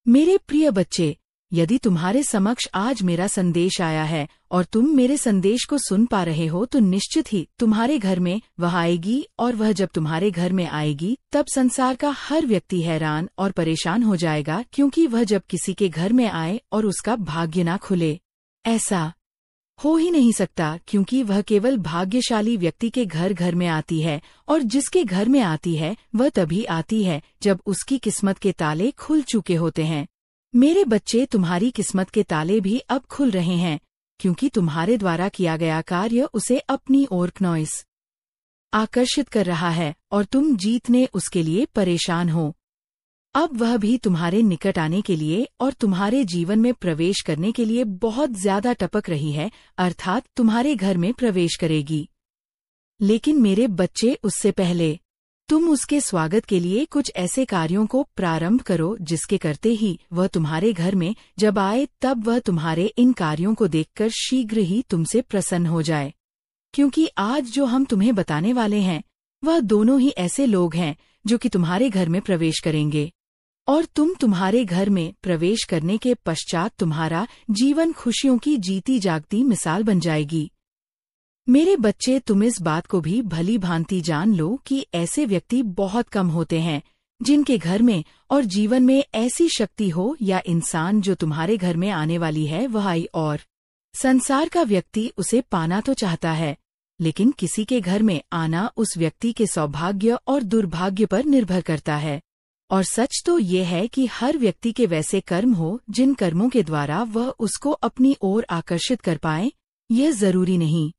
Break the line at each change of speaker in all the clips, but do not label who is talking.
मेरे प्रिय बच्चे, यदि तुम्हारे समक्ष आज मेरा संदेश आया है और तुम मेरे संदेश को सुन पा रहे हो तो निश्चित ही तुम्हारे घर में वह आएगी, और वह जब तुम्हारे घर में आएगी तब संसार का हर व्यक्ति हैरान और परेशान हो जाएगा, क्योंकि वह जब किसी के घर में आए और उसका भाग्य ना खुले। ऐसा हो ही नहीं सकता, क्योंकि वह केवल भाग्यशाली व्यक्ति के घर घर में आती है, और जिसके घर में आती है वह तभी आती है जब उसकी किस्मत के ताले खुल चुके होते हैं। मेरे बच्चे, तुम्हारी किस्मत के ताले भी अब खुल रहे हैं, क्योंकि तुम्हारे द्वारा किया गया कार्य उसे अपनी ओर आकर्षित कर रहा है और तुम जीतने उसके लिए परेशान हो। अब वह भी तुम्हारे निकट आने के लिए और तुम्हारे जीवन में प्रवेश करने के लिए बहुत ज्यादा टपक रही है, अर्थात तुम्हारे घर में प्रवेश करेगी। लेकिन मेरे बच्चे, उससे पहले तुम उसके स्वागत के लिए कुछ ऐसे कार्यों को प्रारंभ करो जिसके करते ही वह तुम्हारे घर में जब आए तब वह तुम्हारे इन कार्यों को देखकर शीघ्र ही तुमसे प्रसन्न हो जाए। क्योंकि आज जो हम तुम्हें बताने वाले हैं वह दोनों ही ऐसे लोग हैं जो कि तुम्हारे घर में प्रवेश करेंगे, और तुम्हारे घर में प्रवेश करने के पश्चात तुम्हारा जीवन खुशियों की जीती जागती मिसाल बन जाएगी। मेरे बच्चे, तुम इस बात को भी भली भांति जान लो कि ऐसे व्यक्ति बहुत कम होते हैं जिनके घर में और जीवन में ऐसी शक्ति हो या इंसान जो तुम्हारे घर में आने वाली है वह आई, और संसार का व्यक्ति उसे पाना तो चाहता है, लेकिन किसी के घर में आना उस व्यक्ति के सौभाग्य और दुर्भाग्य पर निर्भर करता है। और सच तो ये है कि हर व्यक्ति के वैसे कर्म हो जिन कर्मों के द्वारा वह उसको अपनी ओर आकर्षित कर पाए, यह जरूरी नहीं।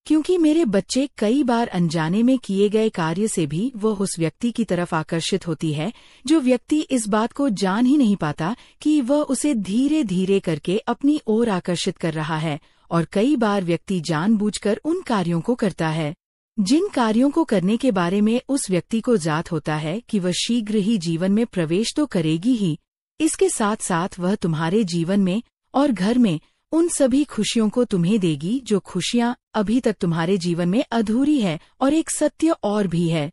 क्योंकि मेरे बच्चे, कई बार अनजाने में किए गए कार्य से भी वह उस व्यक्ति की तरफ आकर्षित होती है जो व्यक्ति इस बात को जान ही नहीं पाता कि वह उसे धीरे धीरे करके अपनी ओर आकर्षित कर रहा है, और कई बार व्यक्ति जानबूझकर उन कार्यों को करता है जिन कार्यों को करने के बारे में उस व्यक्ति को जात होता है कि वह शीघ्र ही जीवन में प्रवेश तो करेगी ही, इसके साथ साथ वह तुम्हारे जीवन में और घर में उन सभी खुशियों को तुम्हें देगी जो खुशियां अभी तक तुम्हारे जीवन में अधूरी है। और एक सत्य और भी है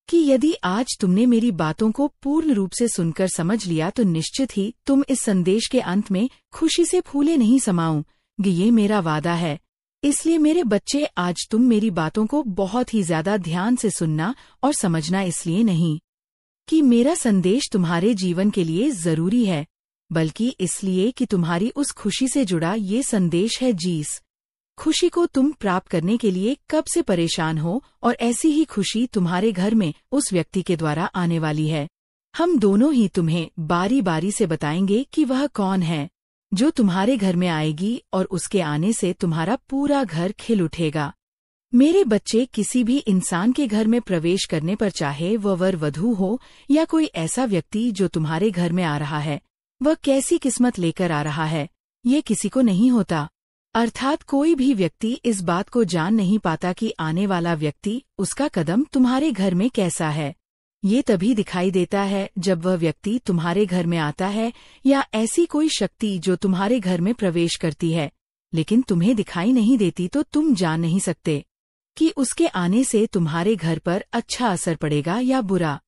कि यदि आज तुमने मेरी बातों को पूर्ण रूप से सुनकर समझ लिया तो निश्चित ही तुम इस संदेश के अंत में खुशी से फूले नहीं समाओगे, ये मेरा वादा है। इसलिए मेरे बच्चे, आज तुम मेरी बातों को बहुत ही ज्यादा ध्यान से सुनना और समझना, इसलिए नहीं कि मेरा संदेश तुम्हारे जीवन के लिए जरूरी है, बल्कि इसलिए कि तुम्हारी उस खुशी से जुड़ा ये संदेश है जिस खुशी को तुम प्राप्त करने के लिए कब से परेशान हो, और ऐसी ही खुशी तुम्हारे घर में उस व्यक्ति के द्वारा आने वाली है। हम दोनों ही तुम्हें बारी बारी से बताएंगे कि वह कौन है जो तुम्हारे घर में आएगी, और उसके आने से तुम्हारा पूरा घर खिल उठेगा। मेरे बच्चे, किसी भी इंसान के घर में प्रवेश करने पर, चाहे वह वर वधू हो या कोई ऐसा व्यक्ति जो तुम्हारे घर में आ रहा है, वह कैसी किस्मत लेकर आ रहा है ये किसी को नहीं होता। अर्थात कोई भी व्यक्ति इस बात को जान नहीं पाता कि आने वाला व्यक्ति, उसका कदम तुम्हारे घर में कैसा है। ये तभी दिखाई देता है जब वह व्यक्ति तुम्हारे घर में आता है, या ऐसी कोई शक्ति जो तुम्हारे घर में प्रवेश करती है, लेकिन तुम्हें दिखाई नहीं देती, तो तुम जान नहीं सकते कि उसके आने से तुम्हारे घर पर अच्छा असर पड़ेगा या बुरा।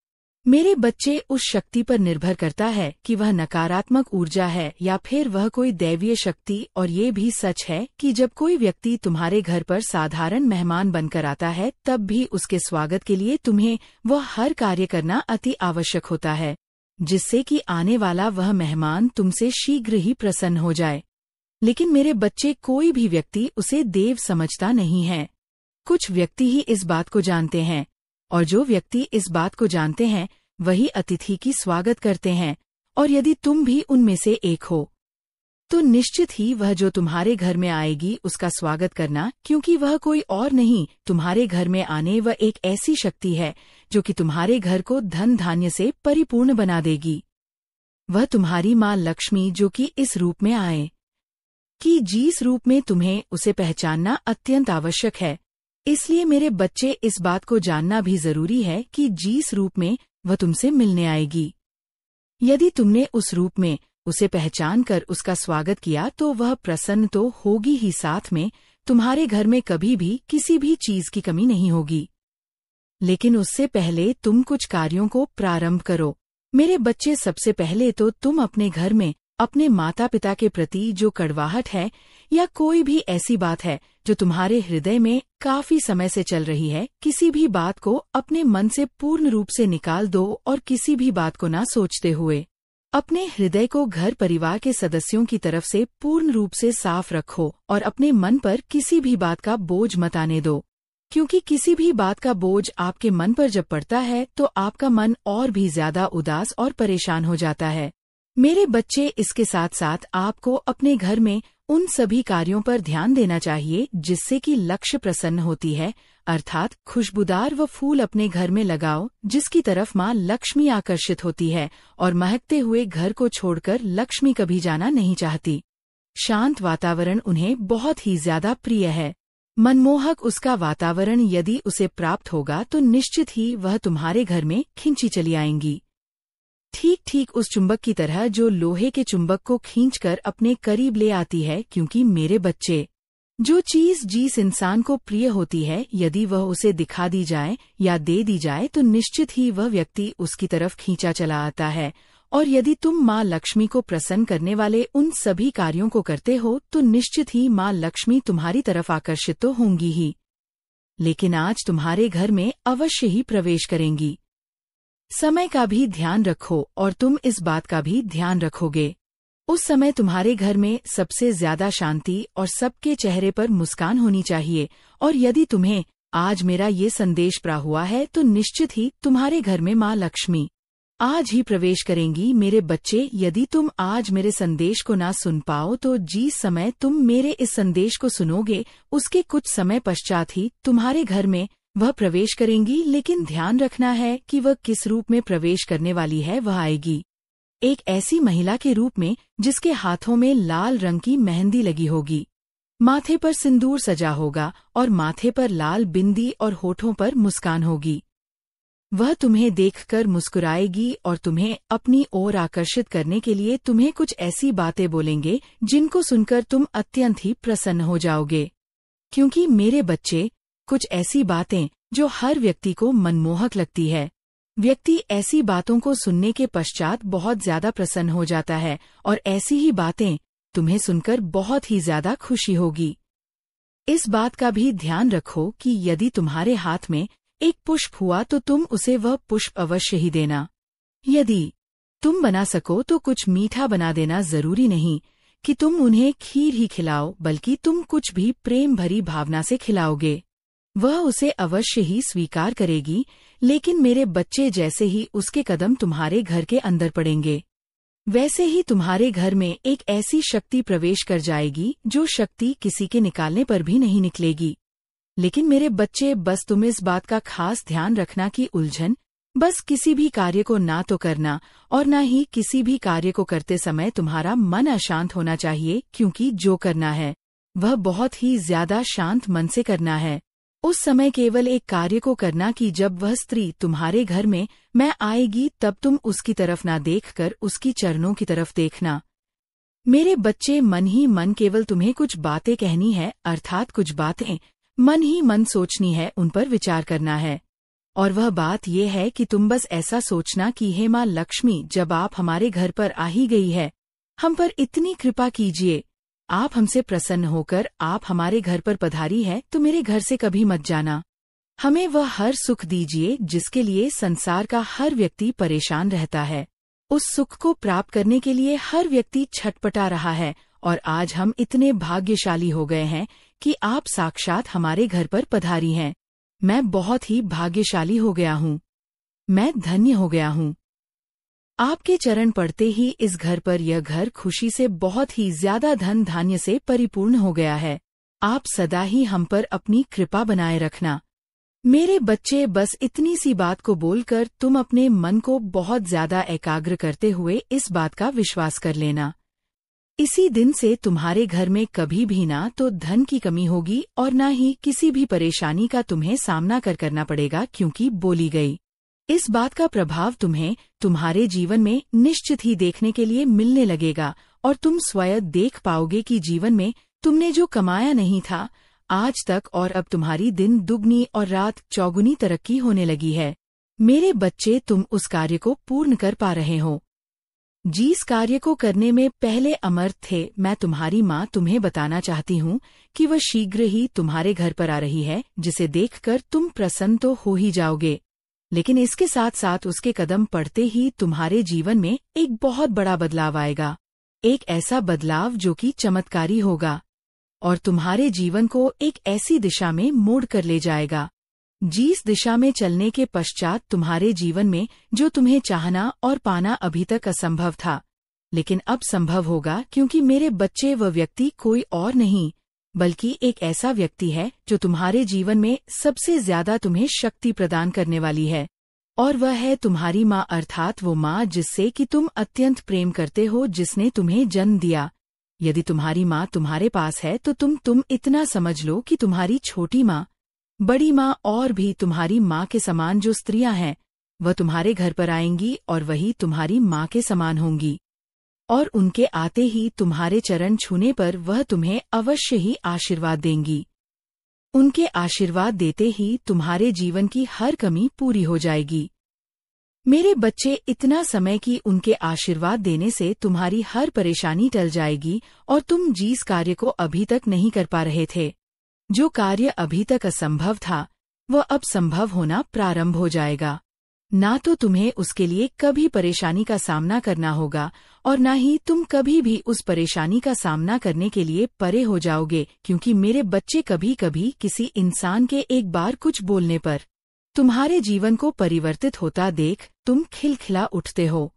मेरे बच्चे, उस शक्ति पर निर्भर करता है कि वह नकारात्मक ऊर्जा है या फिर वह कोई दैवीय शक्ति। और ये भी सच है कि जब कोई व्यक्ति तुम्हारे घर पर साधारण मेहमान बनकर आता है, तब भी उसके स्वागत के लिए तुम्हें वह हर कार्य करना अति आवश्यक होता है, जिससे कि आने वाला वह मेहमान तुमसे शीघ्र ही प्रसन्न हो जाए। लेकिन मेरे बच्चे, कोई भी व्यक्ति उसे देव समझता नहीं है। कुछ व्यक्ति ही इस बात को जानते हैं, और जो व्यक्ति इस बात को जानते हैं वही अतिथि की स्वागत करते हैं। और यदि तुम भी उनमें से एक हो तो निश्चित ही वह जो तुम्हारे घर में आएगी उसका स्वागत करना, क्योंकि वह कोई और नहीं, तुम्हारे घर में आने वह एक ऐसी शक्ति है जो कि तुम्हारे घर को धन धान्य से परिपूर्ण बना देगी। वह तुम्हारी माँ लक्ष्मी, जो कि इस रूप में आए कि जिस रूप में तुम्हें उसे पहचानना अत्यंत आवश्यक है। इसलिए मेरे बच्चे, इस बात को जानना भी जरूरी है कि जिस रूप में वह तुमसे मिलने आएगी, यदि तुमने उस रूप में उसे पहचान कर उसका स्वागत किया तो वह प्रसन्न तो होगी ही, साथ में तुम्हारे घर में कभी भी किसी भी चीज की कमी नहीं होगी। लेकिन उससे पहले तुम कुछ कार्यों को प्रारंभ करो। मेरे बच्चे, सबसे पहले तो तुम अपने घर में अपने माता पिता के प्रति जो कड़वाहट है या कोई भी ऐसी बात है जो तुम्हारे हृदय में काफी समय से चल रही है, किसी भी बात को अपने मन से पूर्ण रूप से निकाल दो और किसी भी बात को ना सोचते हुए अपने हृदय को घर परिवार के सदस्यों की तरफ से पूर्ण रूप से साफ रखो और अपने मन पर किसी भी बात का बोझ मत आने दो, क्योंकि किसी भी बात का बोझ आपके मन पर जब पड़ता है तो आपका मन और भी ज्यादा उदास और परेशान हो जाता है। मेरे बच्चे, इसके साथ साथ आपको अपने घर में उन सभी कार्यों पर ध्यान देना चाहिए जिससे कि लक्ष्य प्रसन्न होती है, अर्थात खुशबूदार व फूल अपने घर में लगाओ जिसकी तरफ माँ लक्ष्मी आकर्षित होती है और महकते हुए घर को छोड़कर लक्ष्मी कभी जाना नहीं चाहती। शांत वातावरण उन्हें बहुत ही ज्यादा प्रिय है। मनमोहक उसका वातावरण यदि उसे प्राप्त होगा तो निश्चित ही वह तुम्हारे घर में खिंची चली आएंगी, ठीक ठीक उस चुंबक की तरह जो लोहे के चुंबक को खींचकर अपने करीब ले आती है। क्योंकि मेरे बच्चे, जो चीज जिस इंसान को प्रिय होती है, यदि वह उसे दिखा दी जाए या दे दी जाए तो निश्चित ही वह व्यक्ति उसकी तरफ खींचा चला आता है। और यदि तुम माँ लक्ष्मी को प्रसन्न करने वाले उन सभी कार्यों को करते हो तो निश्चित ही माँ लक्ष्मी तुम्हारी तरफ आकर्षित तो होंगी ही, लेकिन आज तुम्हारे घर में अवश्य ही प्रवेश करेंगी। समय का भी ध्यान रखो और तुम इस बात का भी ध्यान रखोगे। उस समय तुम्हारे घर में सबसे ज्यादा शांति और सबके चेहरे पर मुस्कान होनी चाहिए। और यदि तुम्हें आज मेरा ये संदेश प्राप्त हुआ है तो निश्चित ही तुम्हारे घर में माँ लक्ष्मी आज ही प्रवेश करेंगी। मेरे बच्चे, यदि तुम आज मेरे संदेश को ना सुन पाओ तो जिस समय तुम मेरे इस संदेश को सुनोगे उसके कुछ समय पश्चात ही तुम्हारे घर में वह प्रवेश करेंगी। लेकिन ध्यान रखना है कि वह किस रूप में प्रवेश करने वाली है। वह आएगी एक ऐसी महिला के रूप में जिसके हाथों में लाल रंग की मेहंदी लगी होगी, माथे पर सिंदूर सजा होगा और माथे पर लाल बिंदी और होठों पर मुस्कान होगी। वह तुम्हें देखकर मुस्कुराएगी और तुम्हें अपनी ओर आकर्षित करने के लिए तुम्हें कुछ ऐसी बातें बोलेंगे जिनको सुनकर तुम अत्यंत ही प्रसन्न हो जाओगे। क्योंकि मेरे बच्चे, कुछ ऐसी बातें जो हर व्यक्ति को मनमोहक लगती है, व्यक्ति ऐसी बातों को सुनने के पश्चात बहुत ज्यादा प्रसन्न हो जाता है और ऐसी ही बातें तुम्हें सुनकर बहुत ही ज्यादा खुशी होगी। इस बात का भी ध्यान रखो कि यदि तुम्हारे हाथ में एक पुष्प हुआ तो तुम उसे वह पुष्प अवश्य ही देना। यदि तुम बना सको तो कुछ मीठा बना देना। जरूरी नहीं कि तुम उन्हें खीर ही खिलाओ, बल्कि तुम कुछ भी प्रेम भरी भावना से खिलाओगे, वह उसे अवश्य ही स्वीकार करेगी। लेकिन मेरे बच्चे, जैसे ही उसके कदम तुम्हारे घर के अंदर पड़ेंगे वैसे ही तुम्हारे घर में एक ऐसी शक्ति प्रवेश कर जाएगी जो शक्ति किसी के निकालने पर भी नहीं निकलेगी। लेकिन मेरे बच्चे, बस तुम इस बात का खास ध्यान रखना कि उलझन बस किसी भी कार्य को ना तो करना और ना ही किसी भी कार्य को करते समय तुम्हारा मन अशांत होना चाहिए, क्योंकि जो करना है वह बहुत ही ज्यादा शांत मन से करना है। उस समय केवल एक कार्य को करना कि जब वह स्त्री तुम्हारे घर में मैं आएगी तब तुम उसकी तरफ ना देखकर उसकी चरणों की तरफ देखना। मेरे बच्चे, मन ही मन केवल तुम्हें कुछ बातें कहनी है, अर्थात कुछ बातें मन ही मन सोचनी है, उन पर विचार करना है। और वह बात यह है कि तुम बस ऐसा सोचना कि हे माँ लक्ष्मी, जब आप हमारे घर पर आ ही गई है, हम पर इतनी कृपा कीजिए, आप हमसे प्रसन्न होकर आप हमारे घर पर पधारी है तो मेरे घर से कभी मत जाना। हमें वह हर सुख दीजिए जिसके लिए संसार का हर व्यक्ति परेशान रहता है। उस सुख को प्राप्त करने के लिए हर व्यक्ति छटपटा रहा है और आज हम इतने भाग्यशाली हो गए हैं कि आप साक्षात हमारे घर पर पधारी हैं। मैं बहुत ही भाग्यशाली हो गया हूँ, मैं धन्य हो गया हूँ। आपके चरण पड़ते ही इस घर पर यह घर खुशी से बहुत ही ज्यादा धन धान्य से परिपूर्ण हो गया है। आप सदा ही हम पर अपनी कृपा बनाए रखना। मेरे बच्चे, बस इतनी सी बात को बोलकर तुम अपने मन को बहुत ज्यादा एकाग्र करते हुए इस बात का विश्वास कर लेना। इसी दिन से तुम्हारे घर में कभी भी ना तो धन की कमी होगी और ना ही किसी भी परेशानी का तुम्हें सामना करना पड़ेगा, क्योंकि बोली गई इस बात का प्रभाव तुम्हें तुम्हारे जीवन में निश्चित ही देखने के लिए मिलने लगेगा और तुम स्वयं देख पाओगे कि जीवन में तुमने जो कमाया नहीं था आज तक, और अब तुम्हारी दिन दुगनी और रात चौगुनी तरक्की होने लगी है। मेरे बच्चे, तुम उस कार्य को पूर्ण कर पा रहे हो जिस कार्य को करने में पहले अमर्थ थे। मैं तुम्हारी माँ तुम्हें बताना चाहती हूँ कि वह शीघ्र ही तुम्हारे घर पर आ रही है, जिसे देखकर तुम प्रसन्न तो हो ही जाओगे, लेकिन इसके साथ साथ उसके कदम पड़ते ही तुम्हारे जीवन में एक बहुत बड़ा बदलाव आएगा। एक ऐसा बदलाव जो कि चमत्कारी होगा और तुम्हारे जीवन को एक ऐसी दिशा में मोड़ कर ले जाएगा जिस दिशा में चलने के पश्चात तुम्हारे जीवन में जो तुम्हें चाहना और पाना अभी तक असंभव था, लेकिन अब संभव होगा, क्योंकि मेरे बच्चे, वह व्यक्ति कोई और नहीं बल्कि एक ऐसा व्यक्ति है जो तुम्हारे जीवन में सबसे ज्यादा तुम्हें शक्ति प्रदान करने वाली है, और वह है तुम्हारी माँ, अर्थात वो माँ जिससे कि तुम अत्यंत प्रेम करते हो, जिसने तुम्हें जन्म दिया। यदि तुम्हारी माँ तुम्हारे पास है तो तुम इतना समझ लो कि तुम्हारी छोटी माँ, बड़ी माँ और भी तुम्हारी माँ के समान जो स्त्रियां हैं, वह तुम्हारे घर पर आएंगी और वही तुम्हारी माँ के समान होंगी, और उनके आते ही तुम्हारे चरण छूने पर वह तुम्हें अवश्य ही आशीर्वाद देंगी। उनके आशीर्वाद देते ही तुम्हारे जीवन की हर कमी पूरी हो जाएगी। मेरे बच्चे, इतना समय कि उनके आशीर्वाद देने से तुम्हारी हर परेशानी टल जाएगी और तुम जिस कार्य को अभी तक नहीं कर पा रहे थे, जो कार्य अभी तक असंभव था, वह अब संभव होना प्रारंभ हो जाएगा। ना तो तुम्हें उसके लिए कभी परेशानी का सामना करना होगा और ना ही तुम कभी भी उस परेशानी का सामना करने के लिए परे हो जाओगे, क्योंकि मेरे बच्चे, कभी कभी किसी इंसान के एक बार कुछ बोलने पर तुम्हारे जीवन को परिवर्तित होता देख तुम खिलखिला उठते हो।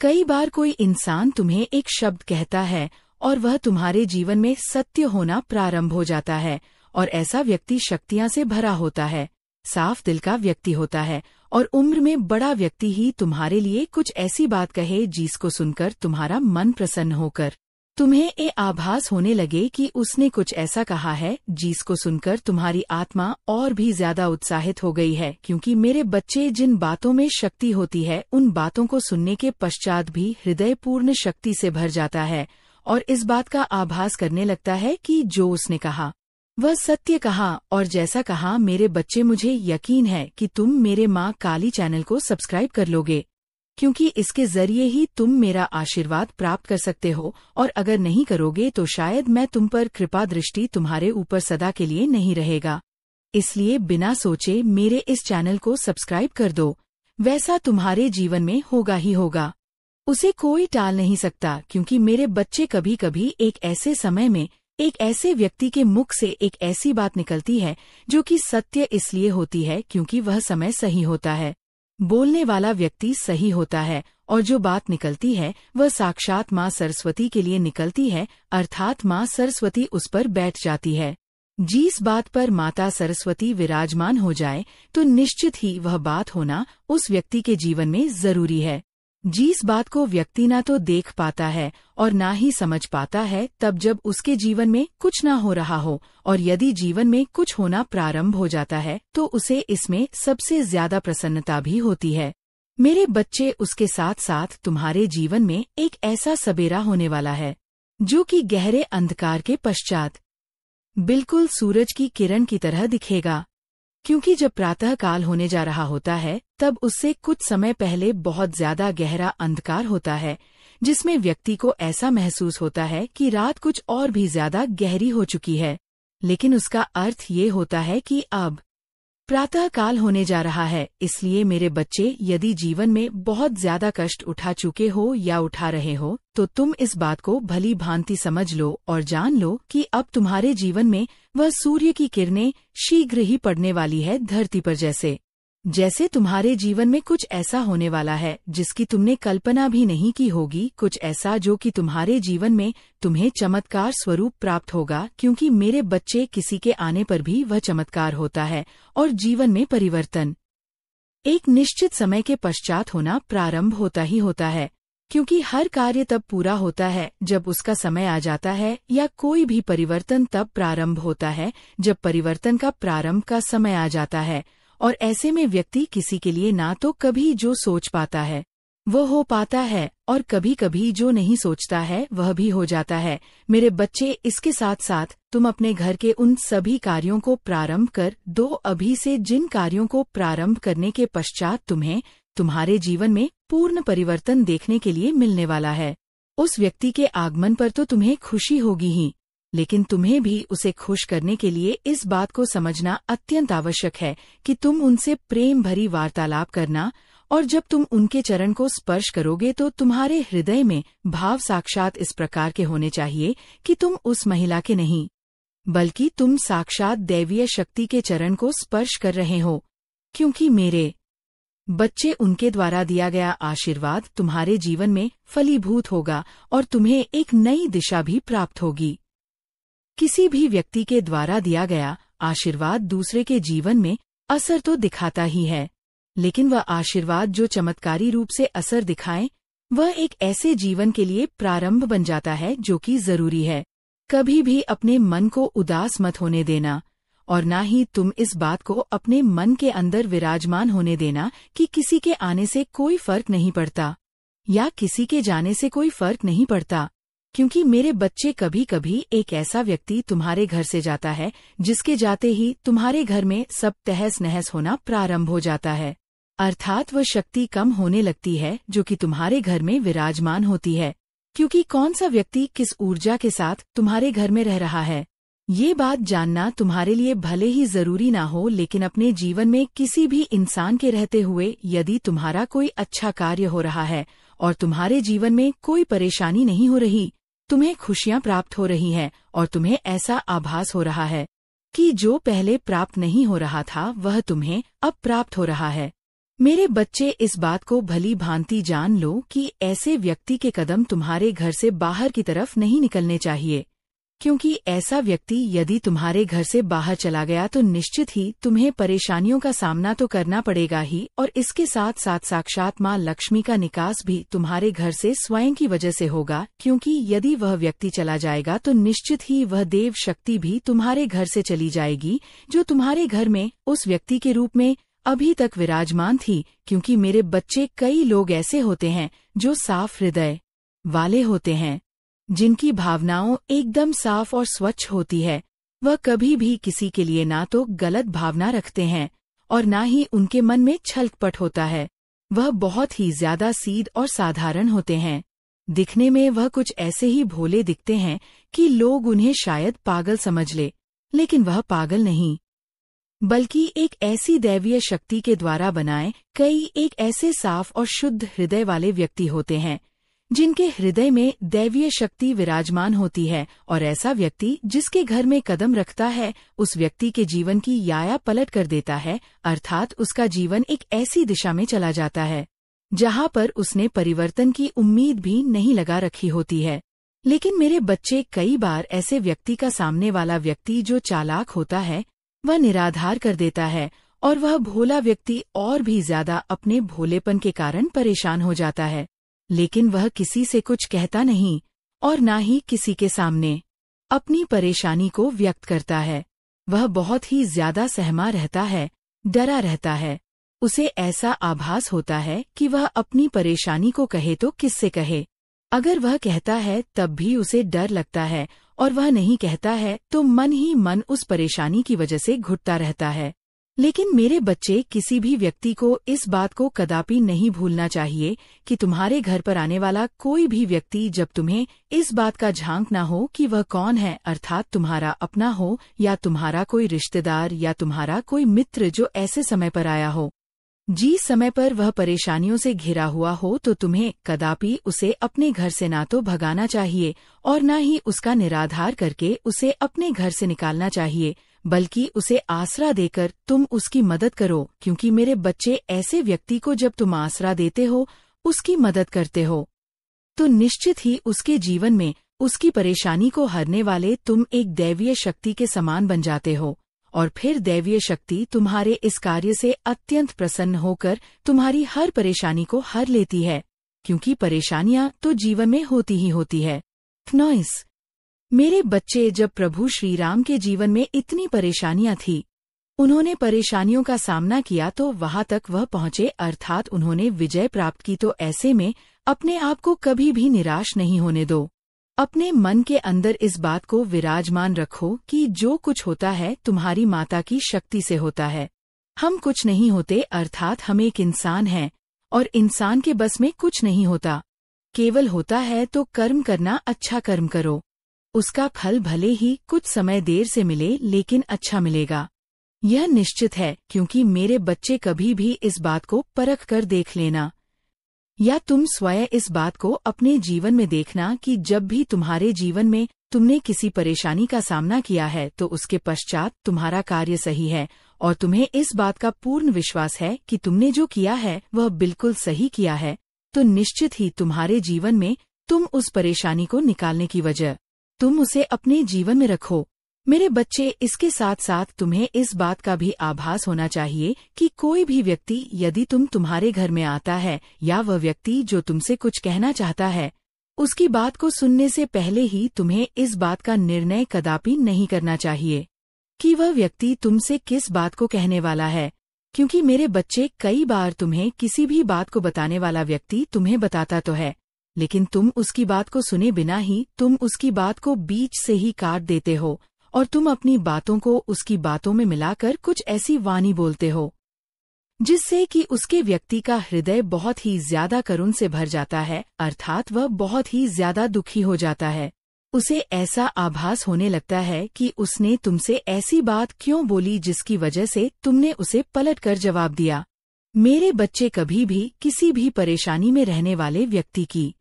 कई बार कोई इंसान तुम्हें एक शब्द कहता है और वह तुम्हारे जीवन में सत्य होना प्रारंभ हो जाता है, और ऐसा व्यक्ति शक्तियां से भरा होता है, साफ दिल का व्यक्ति होता है, और उम्र में बड़ा व्यक्ति ही तुम्हारे लिए कुछ ऐसी बात कहे जिसको सुनकर तुम्हारा मन प्रसन्न होकर तुम्हें ये आभास होने लगे कि उसने कुछ ऐसा कहा है जिसको सुनकर तुम्हारी आत्मा और भी ज्यादा उत्साहित हो गई है। क्योंकि मेरे बच्चे, जिन बातों में शक्ति होती है, उन बातों को सुनने के पश्चात भी हृदय पूर्ण शक्ति से भर जाता है और इस बात का आभास करने लगता है कि जो उसने कहा वह सत्य कहा और जैसा कहा। मेरे बच्चे, मुझे यकीन है कि तुम मेरे माँ काली चैनल को सब्सक्राइब कर लोगे, क्योंकि इसके जरिए ही तुम मेरा आशीर्वाद प्राप्त कर सकते हो, और अगर नहीं करोगे तो शायद मैं तुम पर कृपा दृष्टि तुम्हारे ऊपर सदा के लिए नहीं रहेगा। इसलिए बिना सोचे मेरे इस चैनल को सब्सक्राइब कर दो। वैसा तुम्हारे जीवन में होगा ही होगा, उसे कोई टाल नहीं सकता, क्योंकि मेरे बच्चे, कभी कभी एक ऐसे समय में एक ऐसे व्यक्ति के मुख से एक ऐसी बात निकलती है जो कि सत्य इसलिए होती है क्योंकि वह समय सही होता है, बोलने वाला व्यक्ति सही होता है, और जो बात निकलती है वह साक्षात माँ सरस्वती के लिए निकलती है, अर्थात माँ सरस्वती उस पर बैठ जाती है। जिस बात पर माता सरस्वती विराजमान हो जाए तो निश्चित ही वह बात होना उस व्यक्ति के जीवन में जरूरी है। जिस बात को व्यक्ति ना तो देख पाता है और ना ही समझ पाता है, तब जब उसके जीवन में कुछ ना हो रहा हो, और यदि जीवन में कुछ होना प्रारंभ हो जाता है तो उसे इसमें सबसे ज्यादा प्रसन्नता भी होती है। मेरे बच्चे, उसके साथ साथ तुम्हारे जीवन में एक ऐसा सबेरा होने वाला है जो कि गहरे अंधकार के पश्चात बिल्कुल सूरज की किरण की तरह दिखेगा, क्योंकि जब प्रातः काल होने जा रहा होता है तब उससे कुछ समय पहले बहुत ज्यादा गहरा अंधकार होता है, जिसमें व्यक्ति को ऐसा महसूस होता है कि रात कुछ और भी ज्यादा गहरी हो चुकी है। लेकिन उसका अर्थ ये होता है कि अब प्रातः काल होने जा रहा है। इसलिए मेरे बच्चे, यदि जीवन में बहुत ज्यादा कष्ट उठा चुके हो या उठा रहे हो तो तुम इस बात को भली भांति समझ लो और जान लो कि अब तुम्हारे जीवन में वह सूर्य की किरणें शीघ्र ही पड़ने वाली है धरती पर। जैसे तुम्हारे जीवन में कुछ ऐसा होने वाला है जिसकी तुमने कल्पना भी नहीं की होगी, कुछ ऐसा जो कि तुम्हारे जीवन में तुम्हें चमत्कार स्वरूप प्राप्त होगा, क्योंकि मेरे बच्चे, किसी के आने पर भी वह चमत्कार होता है और जीवन में परिवर्तन एक निश्चित समय के पश्चात होना प्रारंभ होता ही होता है, क्योंकि हर कार्य तब पूरा होता है जब उसका समय आ जाता है, या कोई भी परिवर्तन तब प्रारंभ होता है जब परिवर्तन का प्रारंभ का समय आ जाता है। और ऐसे में व्यक्ति किसी के लिए ना तो कभी जो सोच पाता है वो हो पाता है, और कभी कभी जो नहीं सोचता है वह भी हो जाता है। मेरे बच्चे, इसके साथ साथ तुम अपने घर के उन सभी कार्यों को प्रारंभ कर दो अभी से, जिन कार्यों को प्रारंभ करने के पश्चात तुम्हें तुम्हारे जीवन में पूर्ण परिवर्तन देखने के लिए मिलने वाला है। उस व्यक्ति के आगमन पर तो तुम्हें खुशी होगी ही, लेकिन तुम्हें भी उसे खुश करने के लिए इस बात को समझना अत्यंत आवश्यक है कि तुम उनसे प्रेम भरी वार्तालाप करना, और जब तुम उनके चरण को स्पर्श करोगे तो तुम्हारे हृदय में भाव साक्षात इस प्रकार के होने चाहिए कि तुम उस महिला के नहीं, बल्कि तुम साक्षात दैवीय शक्ति के चरण को स्पर्श कर रहे हो, क्योंकि मेरे बच्चे उनके द्वारा दिया गया आशीर्वाद तुम्हारे जीवन में फलीभूत होगा और तुम्हें एक नई दिशा भी प्राप्त होगी। किसी भी व्यक्ति के द्वारा दिया गया आशीर्वाद दूसरे के जीवन में असर तो दिखाता ही है, लेकिन वह आशीर्वाद जो चमत्कारी रूप से असर दिखाए, वह एक ऐसे जीवन के लिए प्रारंभ बन जाता है जो कि जरूरी है। कभी भी अपने मन को उदास मत होने देना, और ना ही तुम इस बात को अपने मन के अंदर विराजमान होने देना कि किसी के आने से कोई फर्क नहीं पड़ता या किसी के जाने से कोई फर्क नहीं पड़ता, क्योंकि मेरे बच्चे कभी कभी एक ऐसा व्यक्ति तुम्हारे घर से जाता है जिसके जाते ही तुम्हारे घर में सब तहस नहस होना प्रारंभ हो जाता है, अर्थात वह शक्ति कम होने लगती है जो कि तुम्हारे घर में विराजमान होती है, क्योंकि कौन सा व्यक्ति किस ऊर्जा के साथ तुम्हारे घर में रह रहा है, ये बात जानना तुम्हारे लिए भले ही जरूरी ना हो, लेकिन अपने जीवन में किसी भी इंसान के रहते हुए यदि तुम्हारा कोई अच्छा कार्य हो रहा है और तुम्हारे जीवन में कोई परेशानी नहीं हो रही, तुम्हें खुशियां प्राप्त हो रही हैं और तुम्हें ऐसा आभास हो रहा है कि जो पहले प्राप्त नहीं हो रहा था वह तुम्हें अब प्राप्त हो रहा है, मेरे बच्चे इस बात को भली भांति जान लो कि ऐसे व्यक्ति के कदम तुम्हारे घर से बाहर की तरफ नहीं निकलने चाहिए, क्योंकि ऐसा व्यक्ति यदि तुम्हारे घर से बाहर चला गया तो निश्चित ही तुम्हें परेशानियों का सामना तो करना पड़ेगा ही, और इसके साथ साथ साक्षात माँ लक्ष्मी का निकास भी तुम्हारे घर से स्वयं की वजह से होगा, क्योंकि यदि वह व्यक्ति चला जाएगा तो निश्चित ही वह देव शक्ति भी तुम्हारे घर से चली जाएगी जो तुम्हारे घर में उस व्यक्ति के रूप में अभी तक विराजमान थी, क्योंकि मेरे बच्चे कई लोग ऐसे होते हैं जो साफ हृदय वाले होते हैं, जिनकी भावनाओं एकदम साफ और स्वच्छ होती है। वह कभी भी किसी के लिए ना तो गलत भावना रखते हैं और ना ही उनके मन में छलकपट होता है। वह बहुत ही ज्यादा सीध और साधारण होते हैं। दिखने में वह कुछ ऐसे ही भोले दिखते हैं कि लोग उन्हें शायद पागल समझ ले, लेकिन वह पागल नहीं, बल्कि एक ऐसी दैवीय शक्ति के द्वारा बनाए कई एक ऐसे साफ और शुद्ध हृदय वाले व्यक्ति होते हैं जिनके हृदय में दैवीय शक्ति विराजमान होती है, और ऐसा व्यक्ति जिसके घर में कदम रखता है उस व्यक्ति के जीवन की याया पलट कर देता है, अर्थात उसका जीवन एक ऐसी दिशा में चला जाता है जहां पर उसने परिवर्तन की उम्मीद भी नहीं लगा रखी होती है। लेकिन मेरे बच्चे, कई बार ऐसे व्यक्ति का सामने वाला व्यक्ति जो चालाक होता है वह निराधार कर देता है, और वह भोला व्यक्ति और भी ज्यादा अपने भोलेपन के कारण परेशान हो जाता है, लेकिन वह किसी से कुछ कहता नहीं और ना ही किसी के सामने अपनी परेशानी को व्यक्त करता है। वह बहुत ही ज्यादा सहमा रहता है, डरा रहता है। उसे ऐसा आभास होता है कि वह अपनी परेशानी को कहे तो किससे कहे। अगर वह कहता है तब भी उसे डर लगता है, और वह नहीं कहता है तो मन ही मन उस परेशानी की वजह से घुटता रहता है। लेकिन मेरे बच्चे, किसी भी व्यक्ति को इस बात को कदापि नहीं भूलना चाहिए कि तुम्हारे घर पर आने वाला कोई भी व्यक्ति जब तुम्हें इस बात का झांक न हो कि वह कौन है, अर्थात तुम्हारा अपना हो या तुम्हारा कोई रिश्तेदार या तुम्हारा कोई मित्र जो ऐसे समय पर आया हो जिस समय पर वह परेशानियों से घिरा हुआ हो, तो तुम्हें कदापि उसे अपने घर से ना तो भगाना चाहिए और न ही उसका निराधार करके उसे अपने घर से निकालना चाहिए, बल्कि उसे आसरा देकर तुम उसकी मदद करो, क्योंकि मेरे बच्चे, ऐसे व्यक्ति को जब तुम आसरा देते हो, उसकी मदद करते हो, तो निश्चित ही उसके जीवन में उसकी परेशानी को हरने वाले तुम एक दैवीय शक्ति के समान बन जाते हो, और फिर दैवीय शक्ति तुम्हारे इस कार्य से अत्यंत प्रसन्न होकर तुम्हारी हर परेशानी को हर लेती है, क्योंकि परेशानियां तो जीवन में होती ही होती है। नॉइस मेरे बच्चे, जब प्रभु श्री राम के जीवन में इतनी परेशानियां थी, उन्होंने परेशानियों का सामना किया तो वहां तक वह पहुंचे, अर्थात उन्होंने विजय प्राप्त की। तो ऐसे में अपने आप को कभी भी निराश नहीं होने दो। अपने मन के अंदर इस बात को विराजमान रखो कि जो कुछ होता है तुम्हारी माता की शक्ति से होता है। हम कुछ नहीं होते, अर्थात हम एक इंसान हैं और इंसान के बस में कुछ नहीं होता। केवल होता है तो कर्म करना, अच्छा कर्म करो, उसका फल भले ही कुछ समय देर से मिले लेकिन अच्छा मिलेगा। यह निश्चित है, क्योंकि मेरे बच्चे कभी भी इस बात को परख कर देख लेना, या तुम स्वयं इस बात को अपने जीवन में देखना कि जब भी तुम्हारे जीवन में तुमने किसी परेशानी का सामना किया है तो उसके पश्चात तुम्हारा कार्य सही है और तुम्हें इस बात का पूर्ण विश्वास है कि तुमने जो किया है वह बिल्कुल सही किया है, तो निश्चित ही तुम्हारे जीवन में तुम उस परेशानी को निकालने की वजह तुम उसे अपने जीवन में रखो। मेरे बच्चे, इसके साथ साथ तुम्हें इस बात का भी आभास होना चाहिए कि कोई भी व्यक्ति यदि तुम्हारे घर में आता है या वह व्यक्ति जो तुमसे कुछ कहना चाहता है, उसकी बात को सुनने से पहले ही तुम्हें इस बात का निर्णय कदापि नहीं करना चाहिए कि वह व्यक्ति तुमसे किस बात को कहने वाला है, क्योंकि मेरे बच्चे, कई बार तुम्हें किसी भी बात को बताने वाला व्यक्ति तुम्हें बताता तो है, लेकिन तुम उसकी बात को सुने बिना ही तुम उसकी बात को बीच से ही काट देते हो और तुम अपनी बातों को उसकी बातों में मिलाकर कुछ ऐसी वाणी बोलते हो जिससे कि उसके व्यक्ति का हृदय बहुत ही ज्यादा करुण से भर जाता है, अर्थात वह बहुत ही ज्यादा दुखी हो जाता है। उसे ऐसा आभास होने लगता है कि उसने तुमसे ऐसी बात क्यों बोली जिसकी वजह से तुमने उसे पलटकर जवाब दिया। मेरे बच्चे, कभी भी किसी भी परेशानी में रहने वाले व्यक्ति की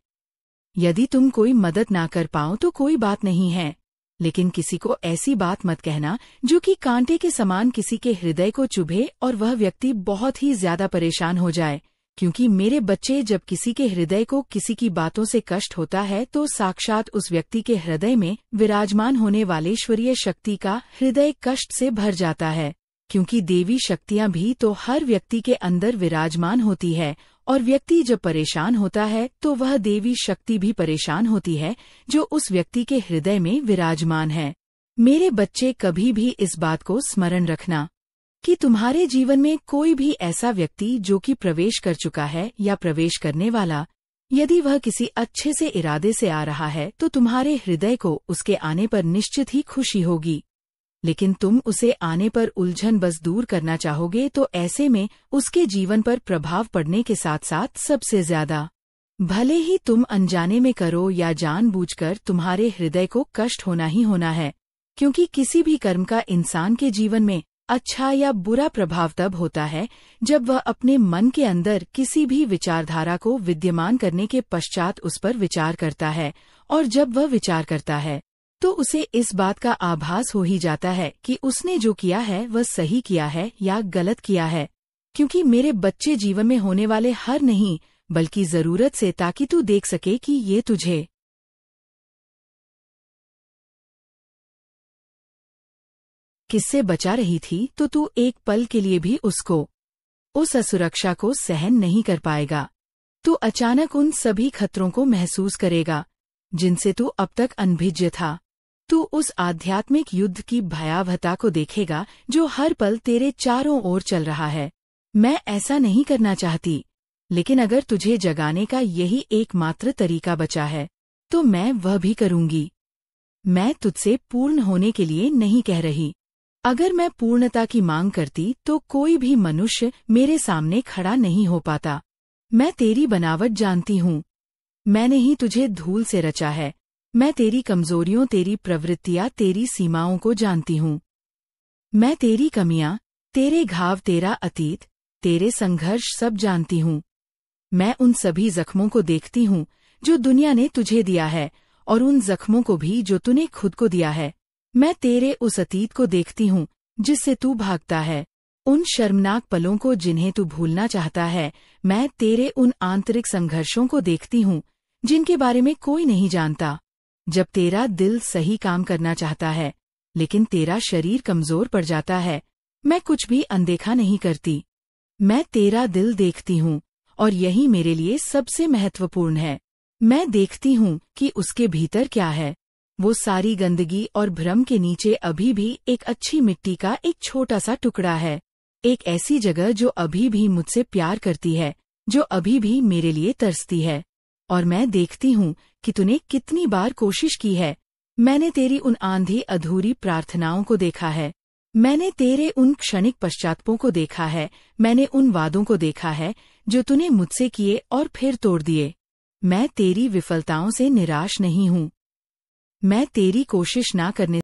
यदि तुम कोई मदद ना कर पाओ तो कोई बात नहीं है, लेकिन किसी को ऐसी बात मत कहना जो कि कांटे के समान किसी के हृदय को चुभे और वह व्यक्ति बहुत ही ज्यादा परेशान हो जाए, क्योंकि मेरे बच्चे, जब किसी के हृदय को किसी की बातों से कष्ट होता है तो साक्षात उस व्यक्ति के हृदय में विराजमान होने वाले ईश्वरीय शक्ति का हृदय कष्ट से भर जाता है, क्योंकि देवी शक्तियां भी तो हर व्यक्ति के अंदर विराजमान होती है और व्यक्ति जब परेशान होता है तो वह देवी शक्ति भी परेशान होती है जो उस व्यक्ति के हृदय में विराजमान है। मेरे बच्चे, कभी भी इस बात को स्मरण रखना कि तुम्हारे जीवन में कोई भी ऐसा व्यक्ति जो कि प्रवेश कर चुका है या प्रवेश करने वाला, यदि वह किसी अच्छे से इरादे से आ रहा है तो तुम्हारे हृदय को उसके आने पर निश्चित ही खुशी होगी, लेकिन तुम उसे आने पर उलझन बस दूर करना चाहोगे, तो ऐसे में उसके जीवन पर प्रभाव पड़ने के साथ साथ सबसे ज्यादा, भले ही तुम अनजाने में करो या जानबूझकर, तुम्हारे हृदय को कष्ट होना ही होना है, क्योंकि किसी भी कर्म का इंसान के जीवन में अच्छा या बुरा प्रभाव तब होता है जब वह अपने मन के अंदर किसी भी विचारधारा को विद्यमान करने के पश्चात उस पर विचार करता है, और जब वह विचार करता है तो उसे इस बात का आभास हो ही जाता है कि उसने जो किया है वह सही किया है या गलत किया है, क्योंकि मेरे बच्चे, जीवन में होने वाले हर नहीं बल्कि जरूरत से, ताकि तू देख सके कि ये तुझे किससे बचा रही थी, तो तू एक पल के लिए भी उस असुरक्षा को सहन नहीं कर पाएगा। तू अचानक उन सभी खतरों को महसूस करेगा जिनसे तू अब तक अनभिज्ञ था। तू उस आध्यात्मिक युद्ध की भयावहता को देखेगा जो हर पल तेरे चारों ओर चल रहा है। मैं ऐसा नहीं करना चाहती, लेकिन अगर तुझे जगाने का यही एकमात्र तरीका बचा है तो मैं वह भी करूंगी। मैं तुझसे पूर्ण होने के लिए नहीं कह रही। अगर मैं पूर्णता की मांग करती तो कोई भी मनुष्य मेरे सामने खड़ा नहीं हो पाता। मैं तेरी बनावट जानती हूँ। मैंने ही तुझे धूल से रचा है। मैं तेरी कमजोरियों, तेरी प्रवृत्तियां, तेरी सीमाओं को जानती हूँ। मैं तेरी कमियां, तेरे घाव, तेरा अतीत, तेरे संघर्ष सब जानती हूँ। मैं उन सभी जख्मों को देखती हूँ जो दुनिया ने तुझे दिया है और उन जख्मों को भी जो तूने खुद को दिया है। मैं तेरे उस अतीत को देखती हूँ जिससे तू भागता है, उन शर्मनाक पलों को जिन्हें तू भूलना चाहता है। मैं तेरे उन आंतरिक संघर्षों को देखती हूँ जिनके बारे में कोई नहीं जानता। जब तेरा दिल सही काम करना चाहता है लेकिन तेरा शरीर कमजोर पड़ जाता है, मैं कुछ भी अनदेखा नहीं करती। मैं तेरा दिल देखती हूँ और यही मेरे लिए सबसे महत्वपूर्ण है। मैं देखती हूँ कि उसके भीतर क्या है। वो सारी गंदगी और भ्रम के नीचे अभी भी एक अच्छी मिट्टी का एक छोटा सा टुकड़ा है, एक ऐसी जगह जो अभी भी मुझसे प्यार करती है, जो अभी भी मेरे लिए तरसती है। और मैं देखती हूँ कि तूने कितनी बार कोशिश की है। मैंने तेरी उन आंधी अधूरी प्रार्थनाओं को देखा है। मैंने तेरे उन क्षणिक पश्चातापों को देखा है। मैंने उन वादों को देखा है जो तूने मुझसे किए और फिर तोड़ दिए। मैं तेरी विफलताओं से निराश नहीं हूँ। मैं तेरी कोशिश ना करने